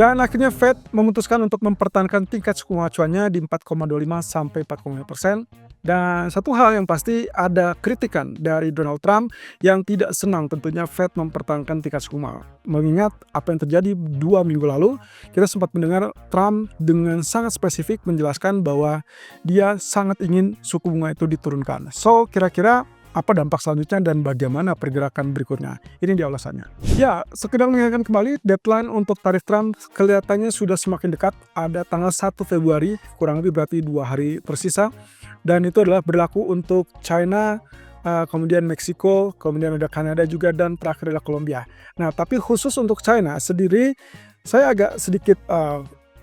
Dan akhirnya Fed memutuskan untuk mempertahankan tingkat suku bunga acuannya di 4,25 sampai 4,5%. Dan satu hal yang pasti ada kritikan dari Donald Trump yang tidak senang tentunya Fed mempertahankan tingkat suku bunga. Mengingat apa yang terjadi 2 minggu lalu, kita sempat mendengar Trump dengan sangat spesifik menjelaskan bahwa dia sangat ingin suku bunga itu diturunkan. So, kira-kira apa dampak selanjutnya dan bagaimana pergerakan berikutnya? Ini dia ulasannya. Ya, sekedar mengingatkan kembali, deadline untuk tarif Trump kelihatannya sudah semakin dekat. Ada tanggal 1 Februari, kurang lebih berarti 2 hari tersisa. Dan itu adalah berlaku untuk China, kemudian Meksiko, kemudian ada Kanada juga, dan terakhir adalah Kolombia. Nah, tapi khusus untuk China sendiri, saya agak sedikit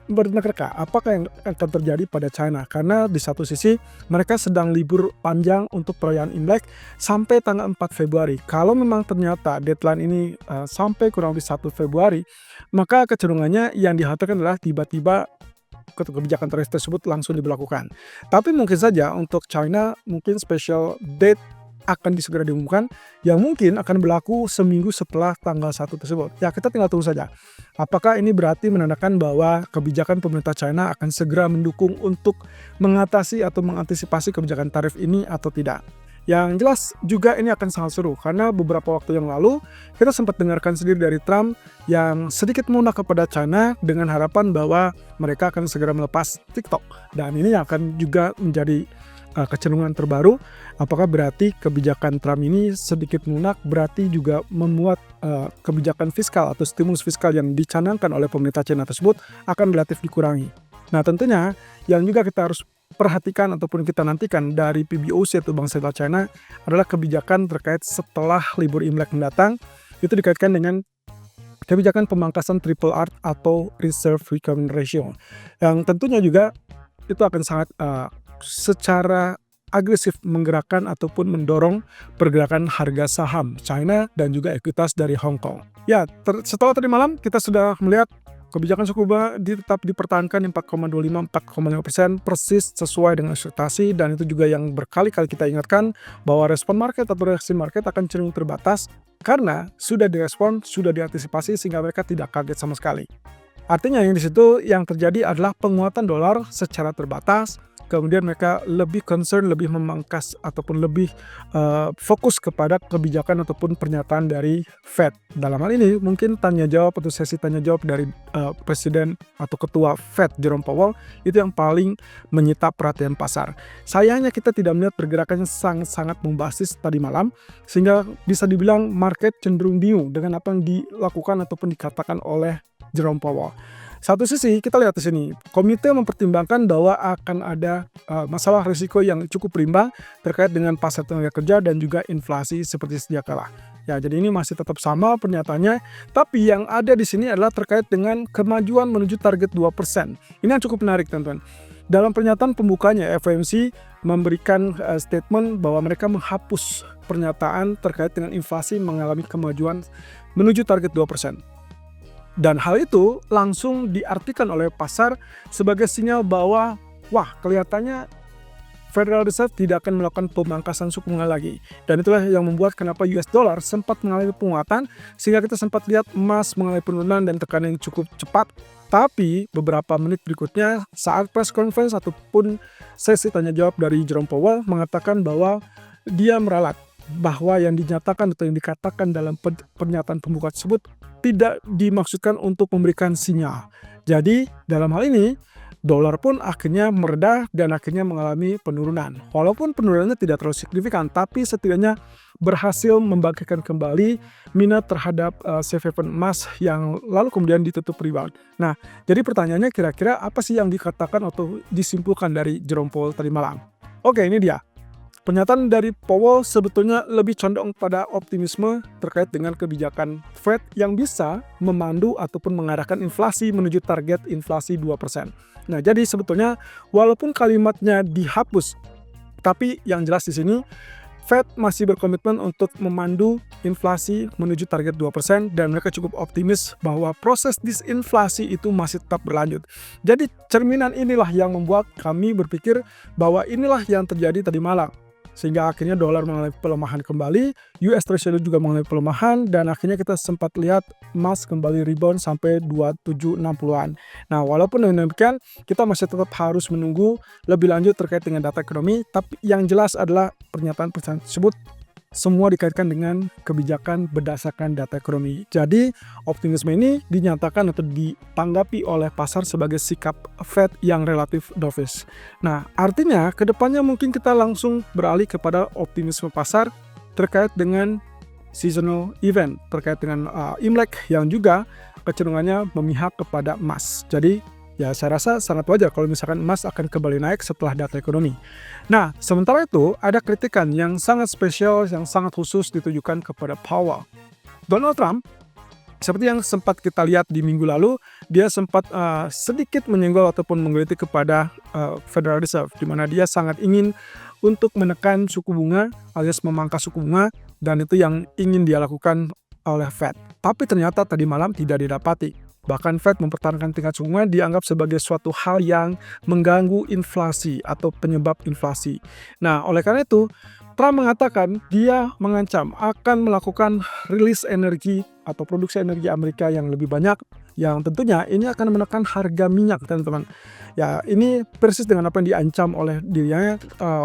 berneka-reka apakah yang akan terjadi pada China, karena di satu sisi mereka sedang libur panjang untuk perayaan Imlek sampai tanggal 4 Februari. Kalau memang ternyata deadline ini sampai kurang lebih 1 Februari, maka kecenderungannya yang dikhawatirkan adalah tiba-tiba kebijakan tarif tersebut langsung diberlakukan. Tapi mungkin saja untuk China mungkin special date akan segera diumumkan yang mungkin akan berlaku seminggu setelah tanggal 1 tersebut. Ya, kita tinggal tunggu saja. Apakah ini berarti menandakan bahwa kebijakan pemerintah China akan segera mendukung untuk mengatasi atau mengantisipasi kebijakan tarif ini atau tidak? Yang jelas juga ini akan sangat seru karena beberapa waktu yang lalu kita sempat dengarkan sendiri dari Trump yang sedikit melunak kepada China dengan harapan bahwa mereka akan segera melepas TikTok. Dan ini akan juga menjadi kecenderungan terbaru. Apakah berarti kebijakan Trump ini sedikit melunak berarti juga memuat kebijakan fiskal atau stimulus fiskal yang dicanangkan oleh pemerintah China tersebut akan relatif dikurangi. Nah, tentunya yang juga kita harus perhatikan ataupun kita nantikan dari PBOC atau Bank Sentral China adalah kebijakan terkait setelah libur Imlek mendatang. Itu dikaitkan dengan kebijakan pemangkasan triple R atau Reserve Requirement Ratio, yang tentunya juga itu akan sangat secara agresif menggerakkan ataupun mendorong pergerakan harga saham China dan juga ekuitas dari Hong Kong. Ya, setelah tadi malam kita sudah melihat kebijakan suku bunga tetap dipertahankan 4,25-4,5% persis sesuai dengan ekspektasi, dan itu juga yang berkali-kali kita ingatkan bahwa respon market atau reaksi market akan cenderung terbatas karena sudah direspon, sudah diantisipasi sehingga mereka tidak kaget sama sekali. Artinya yang di situ yang terjadi adalah penguatan dolar secara terbatas. Kemudian mereka lebih concern, lebih memangkas ataupun lebih fokus kepada kebijakan ataupun pernyataan dari Fed. Dalam hal ini mungkin tanya jawab atau sesi tanya jawab dari Presiden atau Ketua Fed Jerome Powell itu yang paling menyita perhatian pasar. Sayangnya kita tidak melihat pergerakannya sangat membasis tadi malam, sehingga bisa dibilang market cenderung bingung dengan apa yang dilakukan ataupun dikatakan oleh Jerome Powell. Satu sisi kita lihat di sini, komite mempertimbangkan bahwa akan ada masalah risiko yang cukup berimbang terkait dengan pasar tenaga kerja dan juga inflasi seperti sedia kala. Ya, jadi ini masih tetap sama pernyataannya, tapi yang ada di sini adalah terkait dengan kemajuan menuju target 2%. Ini yang cukup menarik, teman-teman. Dalam pernyataan pembukanya, FOMC memberikan statement bahwa mereka menghapus pernyataan terkait dengan inflasi mengalami kemajuan menuju target 2%. Dan hal itu langsung diartikan oleh pasar sebagai sinyal bahwa wah, kelihatannya Federal Reserve tidak akan melakukan pemangkasan suku bunga lagi. Dan itulah yang membuat kenapa US dollar sempat mengalami penguatan, sehingga kita sempat lihat emas mengalami penurunan dan tekanan yang cukup cepat. Tapi beberapa menit berikutnya saat press conference ataupun sesi tanya jawab dari Jerome Powell mengatakan bahwa dia meralat bahwa yang dinyatakan atau yang dikatakan dalam pernyataan pembuka tersebut tidak dimaksudkan untuk memberikan sinyal. Jadi dalam hal ini dolar pun akhirnya meredah dan akhirnya mengalami penurunan. Walaupun penurunannya tidak terlalu signifikan, tapi setidaknya berhasil membangkitkan kembali minat terhadap safe haven emas yang lalu kemudian ditutup rebound. Nah, jadi pertanyaannya kira-kira apa sih yang dikatakan atau disimpulkan dari Jerome Powell tadi malam? Oke, ini dia. Pernyataan dari Powell sebetulnya lebih condong pada optimisme terkait dengan kebijakan Fed yang bisa memandu ataupun mengarahkan inflasi menuju target inflasi 2%. Nah, jadi sebetulnya walaupun kalimatnya dihapus, tapi yang jelas di sini Fed masih berkomitmen untuk memandu inflasi menuju target 2% dan mereka cukup optimis bahwa proses disinflasi itu masih tetap berlanjut. Jadi cerminan inilah yang membuat kami berpikir bahwa inilah yang terjadi tadi malam. sehingga akhirnya dolar mengalami pelemahan kembali, US Treasury juga mengalami pelemahan, dan akhirnya kita sempat lihat emas kembali rebound sampai 2760-an. Nah, walaupun demikian, kita masih tetap harus menunggu lebih lanjut terkait dengan data ekonomi, tapi yang jelas adalah pernyataan-pernyataan tersebut semua dikaitkan dengan kebijakan berdasarkan data ekonomi. Jadi, optimisme ini dinyatakan atau ditanggapi oleh pasar sebagai sikap Fed yang relatif dovish. Nah, artinya kedepannya mungkin kita langsung beralih kepada optimisme pasar terkait dengan seasonal event, terkait dengan Imlek yang juga kecenderungannya memihak kepada emas. Jadi, ya saya rasa sangat wajar kalau misalkan emas akan kembali naik setelah data ekonomi. Nah, sementara itu ada kritikan yang sangat spesial, yang sangat khusus ditujukan kepada Powell. Donald Trump, seperti yang sempat kita lihat di minggu lalu, dia sempat sedikit menyenggol ataupun menggelitik kepada Federal Reserve, di mana dia sangat ingin untuk menekan suku bunga alias memangkas suku bunga, dan itu yang ingin dia lakukan oleh Fed. Tapi ternyata tadi malam tidak didapati. Bahkan Fed mempertahankan tingkat suku bunga dianggap sebagai suatu hal yang mengganggu inflasi atau penyebab inflasi. Nah, oleh karena itu, Trump mengatakan dia mengancam akan melakukan rilis energi atau produksi energi Amerika yang lebih banyak, yang tentunya ini akan menekan harga minyak, teman-teman. Ya, ini persis dengan apa yang diancam oleh dirinya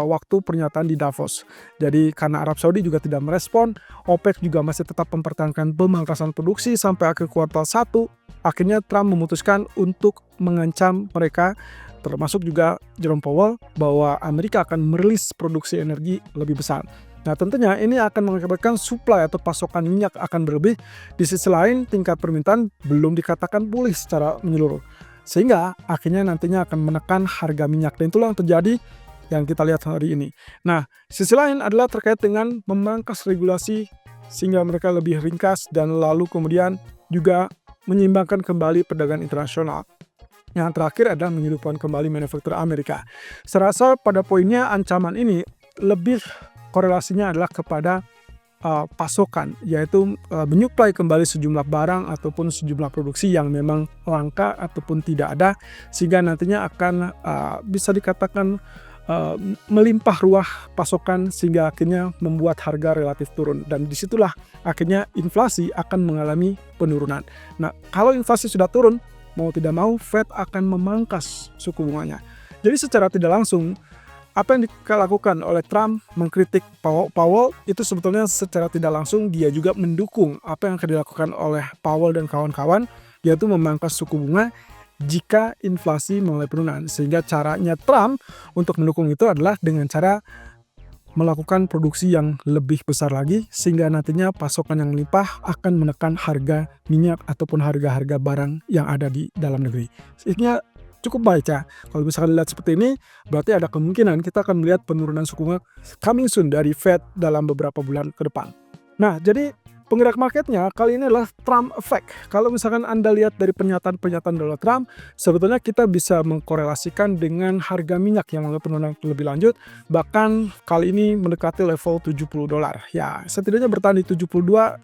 waktu pernyataan di Davos. Jadi karena Arab Saudi juga tidak merespon, OPEC juga masih tetap mempertahankan pemangkasan produksi sampai akhir kuartal 1. Akhirnya Trump memutuskan untuk mengancam mereka, termasuk juga Jerome Powell, bahwa Amerika akan merilis produksi energi lebih besar. Nah, tentunya ini akan mengakibatkan supply atau pasokan minyak akan berlebih. Di sisi lain, tingkat permintaan belum dikatakan pulih secara menyeluruh, sehingga akhirnya nantinya akan menekan harga minyak. Dan itulah yang terjadi yang kita lihat hari ini. Nah, sisi lain adalah terkait dengan memangkas regulasi sehingga mereka lebih ringkas, dan lalu kemudian juga menyeimbangkan kembali perdagangan internasional. Yang terakhir adalah menghidupkan kembali manufaktur Amerika. Serasa pada poinnya ancaman ini lebih korelasinya adalah kepada pasokan, yaitu menyuplai kembali sejumlah barang ataupun sejumlah produksi yang memang langka ataupun tidak ada, sehingga nantinya akan bisa dikatakan melimpah ruah pasokan, sehingga akhirnya membuat harga relatif turun, dan disitulah akhirnya inflasi akan mengalami penurunan. Nah, kalau inflasi sudah turun, mau tidak mau Fed akan memangkas suku bunganya. Jadi secara tidak langsung apa yang dilakukan oleh Trump mengkritik Powell itu sebetulnya secara tidak langsung dia juga mendukung apa yang akan dilakukan oleh Powell dan kawan-kawan, yaitu memangkas suku bunga jika inflasi mulai penurunan. Sehingga caranya Trump untuk mendukung itu adalah dengan cara melakukan produksi yang lebih besar lagi, sehingga nantinya pasokan yang melimpah akan menekan harga minyak ataupun harga-harga barang yang ada di dalam negeri. Sehingga cukup baik ya. Kalau misalkan dilihat seperti ini, berarti ada kemungkinan kita akan melihat penurunan suku bunga coming soon dari Fed dalam beberapa bulan ke depan. Nah, jadi penggerak marketnya kali ini adalah Trump effect. Kalau misalkan Anda lihat dari pernyataan-pernyataan Donald Trump, sebetulnya kita bisa mengkorelasikan dengan harga minyak yang mengalami penurunan lebih lanjut, bahkan kali ini mendekati level $70. Ya, setidaknya bertahan di 72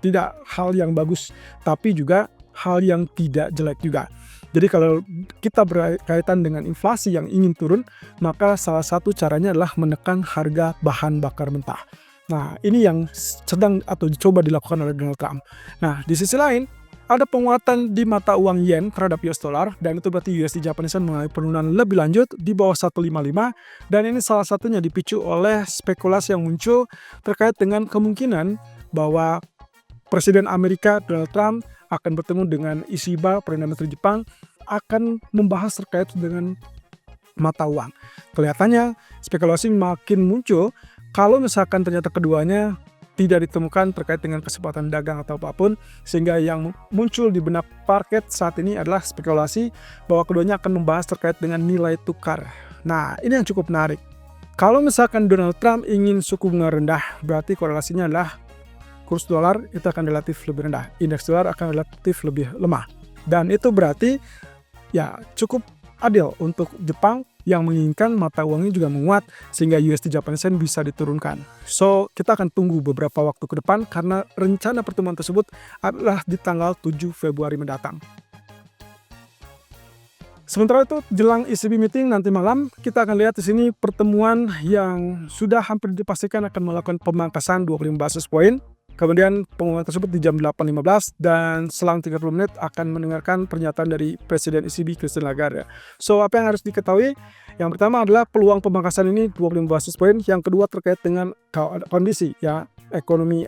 tidak hal yang bagus, tapi juga hal yang tidak jelek juga. Jadi kalau kita berkaitan dengan inflasi yang ingin turun, maka salah satu caranya adalah menekan harga bahan bakar mentah. Nah, ini yang sedang atau dicoba dilakukan oleh Donald Trump. Nah, di sisi lain, ada penguatan di mata uang yen terhadap US dollar, dan itu berarti USD Japanese Yen mengalami penurunan lebih lanjut di bawah 155, dan ini salah satunya dipicu oleh spekulasi yang muncul terkait dengan kemungkinan bahwa Presiden Amerika Donald Trump akan bertemu dengan Ishiba, Perdana Menteri Jepang, akan membahas terkait dengan mata uang. Kelihatannya spekulasi makin muncul kalau misalkan ternyata keduanya tidak ditemukan terkait dengan kesempatan dagang atau apapun, sehingga yang muncul di benak market saat ini adalah spekulasi bahwa keduanya akan membahas terkait dengan nilai tukar. Nah, ini yang cukup menarik. Kalau misalkan Donald Trump ingin suku bunga rendah, berarti korelasinya adalah kurs dolar itu akan relatif lebih rendah, indeks dolar akan relatif lebih lemah. Dan itu berarti ya cukup adil untuk Jepang yang menginginkan mata uangnya juga menguat sehingga USD Japanese Yen bisa diturunkan. So, kita akan tunggu beberapa waktu ke depan karena rencana pertemuan tersebut adalah di tanggal 7 Februari mendatang. Sementara itu jelang ECB meeting nanti malam, kita akan lihat di sini pertemuan yang sudah hampir dipastikan akan melakukan pemangkasan 25 basis point. Kemudian pengumuman tersebut di jam 8.15 dan selang 30 menit akan mendengarkan pernyataan dari Presiden ECB Christine Lagarde. So, apa yang harus diketahui? Yang pertama adalah peluang pemangkasan ini 25 basis point. Yang kedua terkait dengan kondisi ya ekonomi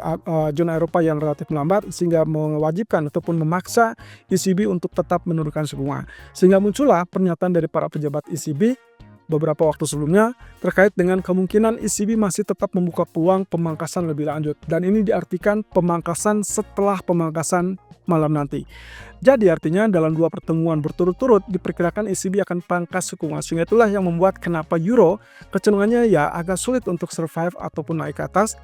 zona Eropa yang relatif melambat sehingga mewajibkan ataupun memaksa ECB untuk tetap menurunkan suku bunga. Sehingga muncullah pernyataan dari para pejabat ECB beberapa waktu sebelumnya terkait dengan kemungkinan ECB masih tetap membuka peluang pemangkasan lebih lanjut, dan ini diartikan pemangkasan setelah pemangkasan malam nanti. Jadi artinya dalam 2 pertemuan berturut-turut diperkirakan ECB akan pangkas suku bunga, sehingga itulah yang membuat kenapa euro kecenderungannya ya agak sulit untuk survive ataupun naik ke atas,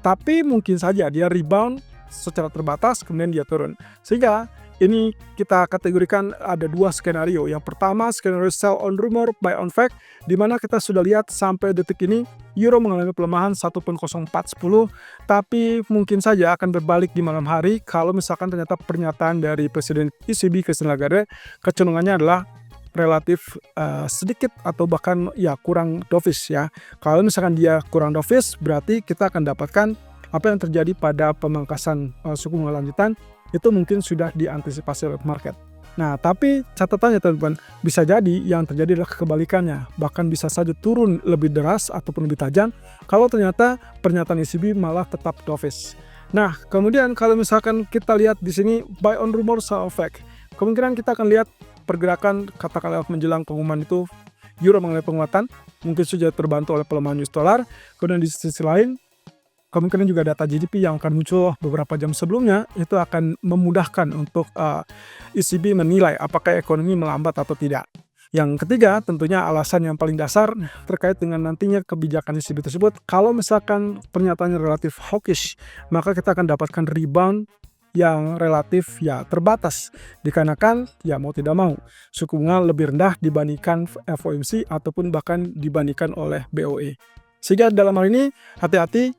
tapi mungkin saja dia rebound secara terbatas kemudian dia turun. Sehingga ini kita kategorikan ada 2 skenario. Yang pertama skenario sell on rumor, buy on fact, di mana kita sudah lihat sampai detik ini euro mengalami pelemahan 1.0410, tapi mungkin saja akan berbalik di malam hari kalau misalkan ternyata pernyataan dari Presiden ECB Christine Lagarde kecenderungannya adalah relatif sedikit atau bahkan ya kurang dovish ya. Kalau misalkan dia kurang dovish berarti kita akan dapatkan apa yang terjadi pada pemangkasan suku bunga lanjutan itu mungkin sudah diantisipasi oleh market. Nah, tapi catatannya teman-teman, bisa jadi yang terjadi adalah kebalikannya. Bahkan bisa saja turun lebih deras ataupun lebih tajam kalau ternyata pernyataan ECB malah tetap dovish. Nah, kemudian kalau misalkan kita lihat di sini buy on rumor sell on fact, kemungkinan kita akan lihat pergerakan katakanlah menjelang pengumuman itu euro mengalami penguatan, mungkin sudah terbantu oleh pelemahan US dollar. Kemudian di sisi lain kemungkinan juga data GDP yang akan muncul beberapa jam sebelumnya itu akan memudahkan untuk ECB menilai apakah ekonomi melambat atau tidak. Yang ketiga tentunya alasan yang paling dasar terkait dengan nantinya kebijakan ECB tersebut. Kalau misalkan pernyataannya relatif hawkish, maka kita akan dapatkan rebound yang relatif ya terbatas, dikarenakan ya mau tidak mau suku bunga lebih rendah dibandingkan FOMC ataupun bahkan dibandingkan oleh BOE. Sehingga dalam hal ini hati-hati,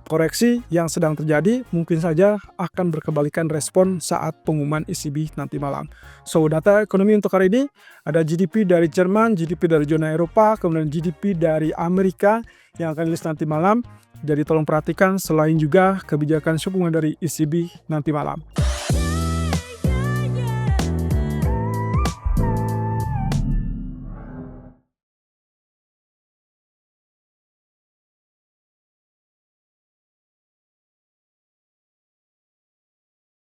koreksi yang sedang terjadi mungkin saja akan berkebalikan respon saat pengumuman ECB nanti malam. So, data ekonomi untuk hari ini ada GDP dari Jerman, GDP dari zona Eropa, kemudian GDP dari Amerika yang akan rilis nanti malam. Jadi tolong perhatikan selain juga kebijakan suku bunga dari ECB nanti malam.